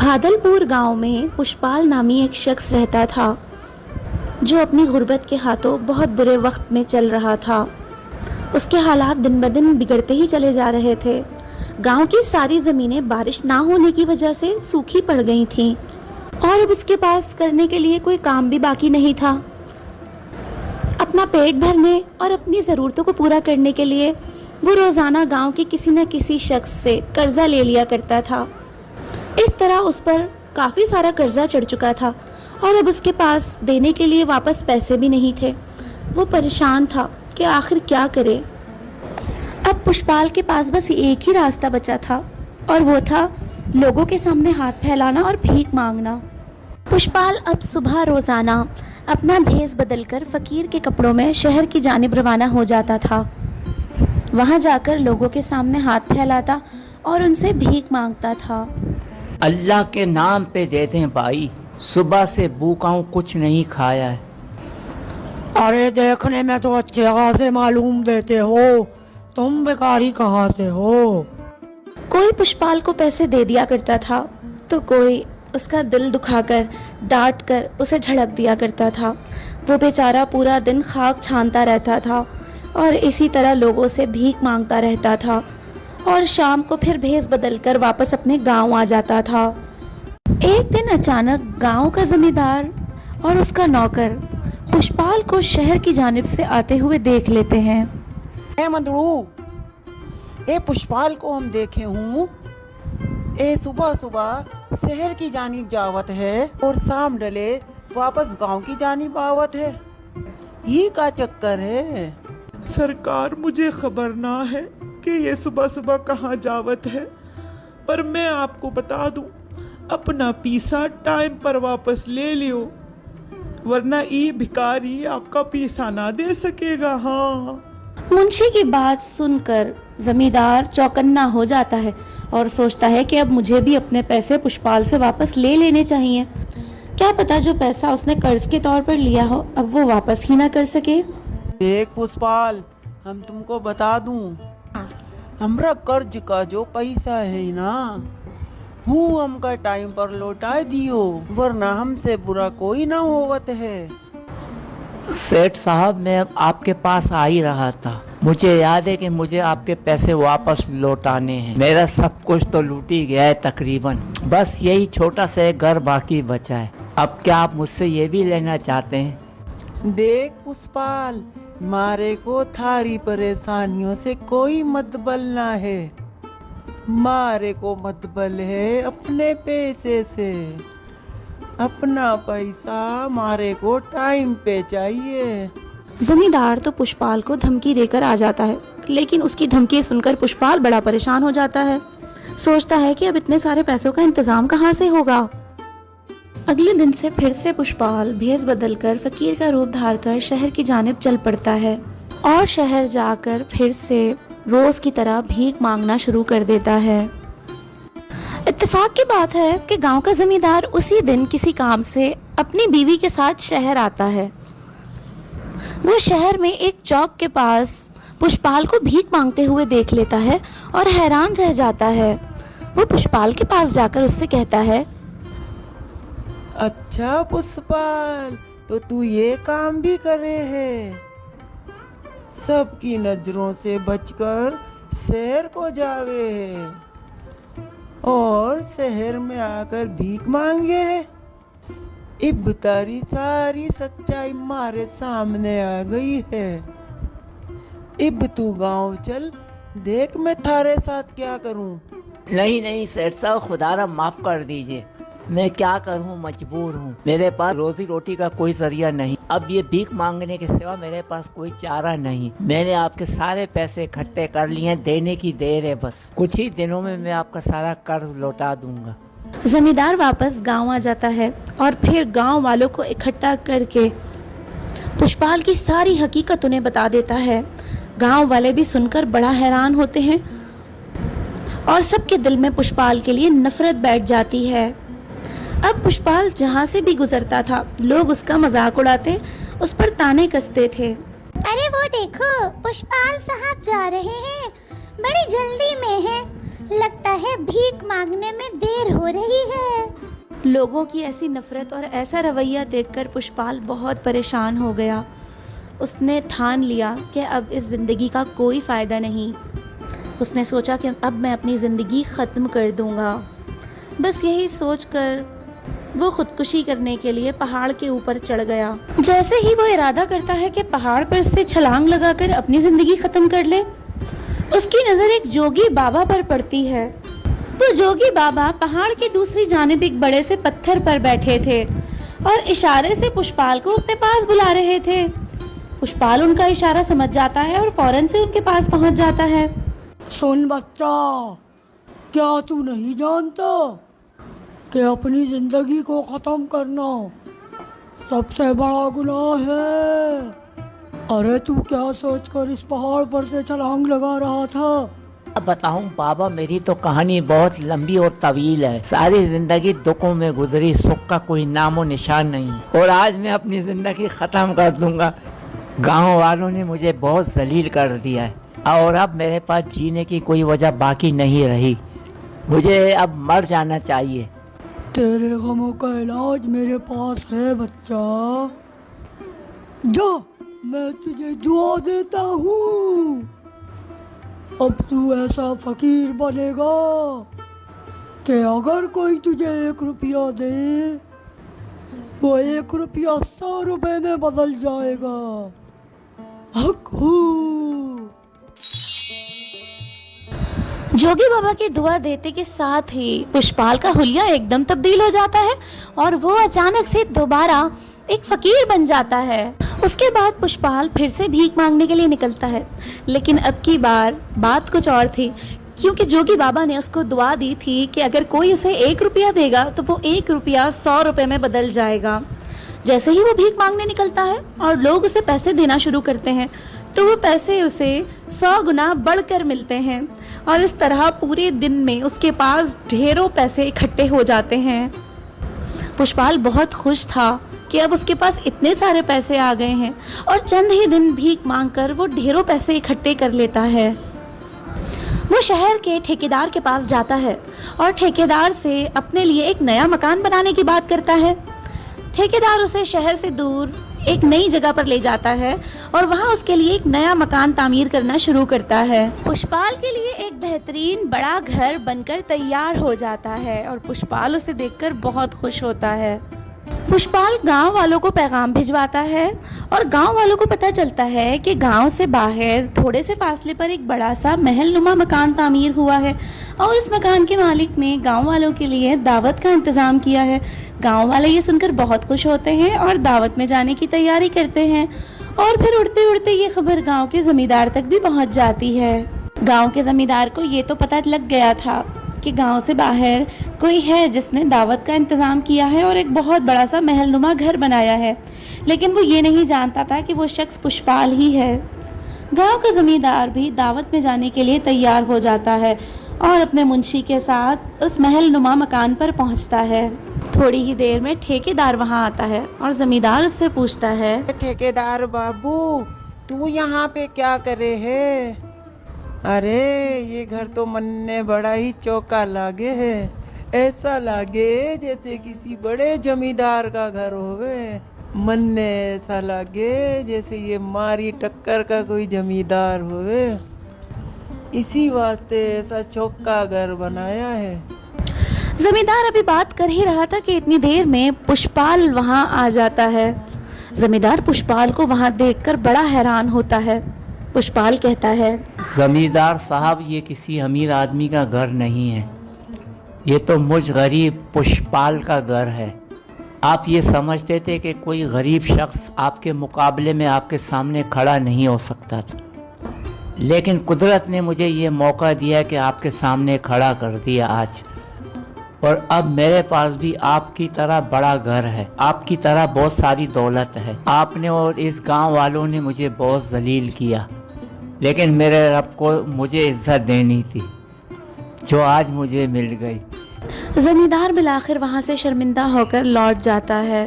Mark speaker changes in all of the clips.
Speaker 1: भादलपुर गांव में पुष्पाल नामी एक शख्स रहता था जो अपनी गुर्बत के हाथों बहुत बुरे वक्त में चल रहा था। उसके हालात दिन ब दिन बिगड़ते ही चले जा रहे थे। गांव की सारी ज़मीनें बारिश ना होने की वजह से सूखी पड़ गई थीं और अब उसके पास करने के लिए कोई काम भी बाकी नहीं था। अपना पेट भरने और अपनी ज़रूरतों को पूरा करने के लिए वो रोज़ाना गांव के किसी न किसी शख्स से कर्जा ले लिया करता था। इस तरह उस पर काफ़ी सारा कर्जा चढ़ चुका था और अब उसके पास देने के लिए वापस पैसे भी नहीं थे। वो परेशान था कि आखिर क्या करे। अब पुष्पाल के पास बस एक ही रास्ता बचा था और वो था लोगों के सामने हाथ फैलाना और भीख मांगना। पुष्पाल अब सुबह रोज़ाना अपना भेष बदलकर फ़कीर के कपड़ों में शहर की जानिब रवाना हो जाता था। वहाँ जाकर लोगों के सामने हाथ फैलाता और उनसे भीख मांगता था।
Speaker 2: अल्लाह के नाम पे दे दें भाई, सुबह से भूखा हूँ, कुछ नहीं खाया है।
Speaker 3: अरे देखने में तो अच्छे खासे मालूम देते हो, तुम बेकारी कहाँ से हो?
Speaker 1: कोई पुष्पाल को पैसे दे दिया करता था तो कोई उसका दिल दुखाकर डांट कर उसे झड़क दिया करता था। वो बेचारा पूरा दिन खाक छानता रहता था और इसी तरह लोगों से भीख मांगता रहता था और शाम को फिर भेष बदलकर वापस अपने गांव आ जाता था। एक दिन अचानक गांव का जमींदार और उसका नौकर पुष्पाल को शहर की जानिब से आते हुए देख लेते हैं।
Speaker 3: ए मंदड़ू, ए पुष्पाल को हम देखे हूँ, ए सुबह सुबह शहर की जानिब जावत है और शाम डले वापस गांव की जानिब आवत है। ये का चक्कर है?
Speaker 4: सरकार, मुझे खबर ना है कि ये सुबह सुबह कहाँ जावत है, पर मैं आपको बता दूं, अपना पीसा टाइम पर वापस ले लियो, वरना ये भिखारी आपका पीसा ना दे सकेगा। हाँ।
Speaker 1: मुंशी की बात सुनकर जमींदार चौकन्ना हो जाता है और सोचता है कि अब मुझे भी अपने पैसे पुष्पाल से वापस ले लेने चाहिए। क्या पता जो पैसा उसने कर्ज के तौर पर लिया हो अब वो वापस ही ना कर सके।
Speaker 3: देख पुष्पाल, हम तुमको बता दूं, हमरा कर्ज का जो पैसा है ना, वो हमका टाइम पर लौटा दियो, वरना हमसे बुरा कोई ना होवत है।
Speaker 2: सेठ साहब, मैं आपके पास आ ही रहा था। मुझे याद है कि मुझे आपके पैसे वापस लौटाने हैं। मेरा सब कुछ तो लूट ही गया है तकरीबन, बस यही छोटा सा एक घर बाकी बचा है। अब क्या आप मुझसे ये भी लेना चाहते हैं?
Speaker 3: देख पुष्पाल, मारे को थारी परेशानियों से कोई मतबल ना है, मारे को मतबल है अपने पैसे से। अपना पैसा मारे को टाइम पे चाहिए।
Speaker 1: जमींदार तो पुष्पाल को धमकी देकर आ जाता है, लेकिन उसकी धमकी सुनकर पुष्पाल बड़ा परेशान हो जाता है। सोचता है कि अब इतने सारे पैसों का इंतजाम कहाँ से होगा। अगले दिन से फिर से पुष्पाल भेष बदलकर फकीर का रूप धार कर शहर की जानिब चल पड़ता है और शहर जाकर फिर से रोज की तरह भीख मांगना शुरू कर देता है। इत्तेफाक की बात है कि गांव का जमींदार उसी दिन किसी काम से अपनी बीवी के साथ शहर आता है। वो शहर में एक चौक के पास पुष्पाल को भीख मांगते हुए देख लेता है और हैरान रह जाता है। वो पुष्पाल के पास जाकर उससे कहता है,
Speaker 3: अच्छा पुष्पाल, तो तू ये काम भी करे है? सबकी नजरों से बचकर शहर को जावे है और शहर में आकर भीख मांगे है। इब तारी सारी सच्चाई मारे सामने आ गई है। इब तू गांव चल, देख मैं थारे साथ क्या करूं।
Speaker 2: नहीं नहीं सेठ साहब, खुदारा माफ कर दीजिए। मैं क्या करूं, मजबूर हूं। मेरे पास रोजी रोटी का कोई जरिया नहीं। अब ये भीख मांगने के सिवा मेरे पास कोई चारा नहीं। मैंने आपके सारे पैसे इकट्ठे कर लिए हैं, देने की देर है बस। कुछ ही दिनों में मैं आपका सारा कर्ज लौटा दूंगा।
Speaker 1: जमींदार वापस गांव आ जाता है और फिर गांव वालों को इकट्ठा करके पुष्पाल की सारी हकीकत उन्हें बता देता है। गांव वाले भी सुनकर बड़ा हैरान होते हैं और सबके दिल में पुष्पाल के लिए नफरत बैठ जाती है। अब पुष्पाल जहाँ से भी गुजरता था लोग उसका मजाक उड़ाते, उस पर ताने कसते थे।
Speaker 5: अरे वो देखो, पुष्पाल साहब जा रहे हैं, बड़ी जल्दी में है। लगता है भीख मांगने में देर हो रही है।
Speaker 1: लोगों की ऐसी नफरत और ऐसा रवैया देखकर पुष्पाल बहुत परेशान हो गया। उसने ठान लिया कि अब इस ज़िंदगी का कोई फ़ायदा नहीं। उसने सोचा कि अब मैं अपनी ज़िंदगी ख़त्म कर दूंगा। बस यही सोचकर वो खुदकुशी करने के लिए पहाड़ के ऊपर चढ़ गया। जैसे ही वो इरादा करता है कि पहाड़ पर से छलांग लगाकर अपनी ज़िंदगी ख़त्म कर ले, उसकी नज़र एक जोगी बाबा पर पड़ती है। तो जोगी बाबा पहाड़ की दूसरी जानिब एक बड़े से पत्थर पर बैठे थे और इशारे से पुष्पाल को अपने पास बुला रहे थे। पुष्पाल उनका इशारा समझ जाता है और फौरन से उनके पास पहुंच जाता है।
Speaker 6: सुन बच्चा, क्या तू नहीं जानता कि अपनी जिंदगी को खत्म करना सबसे बड़ा गुनाह है? अरे तू क्या सोचकर इस पहाड़ पर से छलांग लगा रहा था?
Speaker 2: अब बताऊं बाबा, मेरी तो कहानी बहुत लंबी और तवील है। सारी जिंदगी दुखों में गुजरी, सुख का कोई नामो निशान नहीं, और आज मैं अपनी जिंदगी खत्म कर दूंगा। गांव वालों ने मुझे बहुत जलील कर दिया है और अब मेरे पास जीने की कोई वजह बाकी नहीं रही। मुझे अब मर जाना चाहिए।
Speaker 6: तेरे गमों का इलाज मेरे पास है बच्चा। जा, मैं तुझे दुआ देता हूँ। अब तू ऐसा फकीर बनेगा कि अगर कोई तुझे 1 रुपया दे, वो 1 रुपया 100 रुपए में बदल जाएगा। हक हूँ।
Speaker 1: जोगी बाबा की दुआ देते के साथ ही पुष्पाल का हुलिया एकदम तब्दील हो जाता है और वो अचानक से दोबारा एक फकीर बन जाता है। उसके बाद पुष्पाल फिर से भीख मांगने के लिए निकलता है, लेकिन अब की बार बात कुछ और थी, क्योंकि जोगी बाबा ने उसको दुआ दी थी कि अगर कोई उसे 1 रुपया देगा तो वो 1 रुपया 100 रुपए में बदल जाएगा। जैसे ही वो भीख मांगने निकलता है और लोग उसे पैसे देना शुरू करते हैं, तो वो पैसे उसे 100 गुना बढ़कर मिलते हैं और इस तरह पूरे दिन में उसके पास ढेरों पैसे इकट्ठे हो जाते हैं। पुष्पाल बहुत खुश था कि अब उसके पास इतने सारे पैसे आ गए हैं और चंद ही दिन भीख मांगकर वो ढेरों पैसे इकट्ठे कर लेता है। वो शहर के ठेकेदार के पास जाता है और ठेकेदार से अपने लिए एक नया मकान बनाने की बात करता है। ठेकेदार उसे शहर से दूर एक नई जगह पर ले जाता है और वहाँ उसके लिए एक नया मकान तामीर करना शुरू करता है। पुष्पाल के लिए एक बेहतरीन बड़ा घर बनकर तैयार हो जाता है और पुष्पाल उसे देखकर बहुत खुश होता है। पुष्पाल गांव वालों को पैगाम भिजवाता है और गांव वालों को पता चलता है कि गांव से बाहर थोड़े से फासले पर एक बड़ा सा महलनुमा मकान तामीर हुआ है और इस मकान के मालिक ने गांव वालों के लिए दावत का इंतज़ाम किया है। गांव वाले ये सुनकर बहुत खुश होते हैं और दावत में जाने की तैयारी करते हैं और फिर उड़ते उड़ते ये खबर गाँव के ज़मींदार तक भी पहुँच जाती है। गाँव के ज़मींदार को ये तो पता लग गया था कि गांव से बाहर कोई है जिसने दावत का इंतज़ाम किया है और एक बहुत बड़ा सा महलनुमा घर बनाया है, लेकिन वो ये नहीं जानता था कि वो शख्स पुष्पाल ही है। गांव का ज़मींदार भी दावत में जाने के लिए तैयार हो जाता है और अपने मुंशी के साथ उस महलनुमा मकान पर पहुंचता है। थोड़ी ही देर में ठेकेदार वहां आता है और ज़मींदार उससे पूछता है,
Speaker 3: ठेकेदार बाबू, तू यहाँ पे क्या करे है? अरे ये घर तो मन ने बड़ा ही चौका लागे है। ऐसा लागे जैसे किसी बड़े जमींदार का घर होवे। मन ने ऐसा लागे जैसे ये मारी टक्कर का कोई जमींदार होवे। इसी वास्ते ऐसा चौका घर बनाया है।
Speaker 1: जमींदार अभी बात कर ही रहा था कि इतनी देर में पुष्पाल वहां आ जाता है। जमींदार पुष्पाल को वहां देखकर बड़ा हैरान होता है। पुष्पाल कहता है,
Speaker 2: जमींदार साहब, ये किसी अमीर आदमी का घर नहीं है, ये तो मुझ गरीब पुष्पाल का घर है। आप ये समझते थे कि कोई गरीब शख्स आपके मुकाबले में आपके सामने खड़ा नहीं हो सकता था, लेकिन कुदरत ने मुझे ये मौका दिया कि आपके सामने खड़ा कर दिया आज। और अब मेरे पास भी आपकी तरह बड़ा घर है, आपकी तरह बहुत सारी दौलत है। आपने और इस गांव वालों ने मुझे बहुत जलील किया, लेकिन मेरे रब को मुझे इज्जत देनी थी जो आज मुझे मिल गई।
Speaker 1: जमींदार बिलाखिर वहाँ से शर्मिंदा होकर लौट जाता है।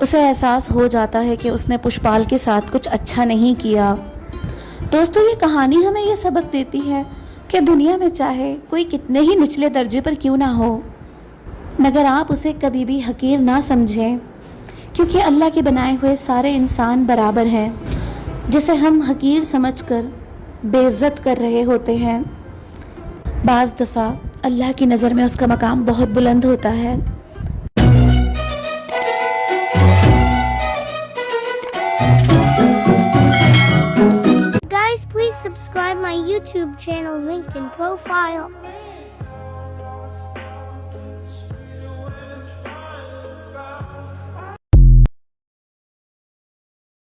Speaker 1: उसे एहसास हो जाता है कि उसने पुष्पाल के साथ कुछ अच्छा नहीं किया। दोस्तों, ये कहानी हमें ये सबक देती है कि दुनिया में चाहे कोई कितने ही निचले दर्जे पर क्यों ना हो, मगर आप उसे कभी भी हकीर ना समझें, क्योंकि अल्लाह के बनाए हुए सारे इंसान बराबर हैं। जिसे हम हकीर समझकर बेइज्जत कर रहे होते हैं, बाज़ दफ़ा अल्लाह की नज़र में उसका मकाम बहुत बुलंद होता है।
Speaker 5: Guys, please subscribe my YouTube channel linked in profile.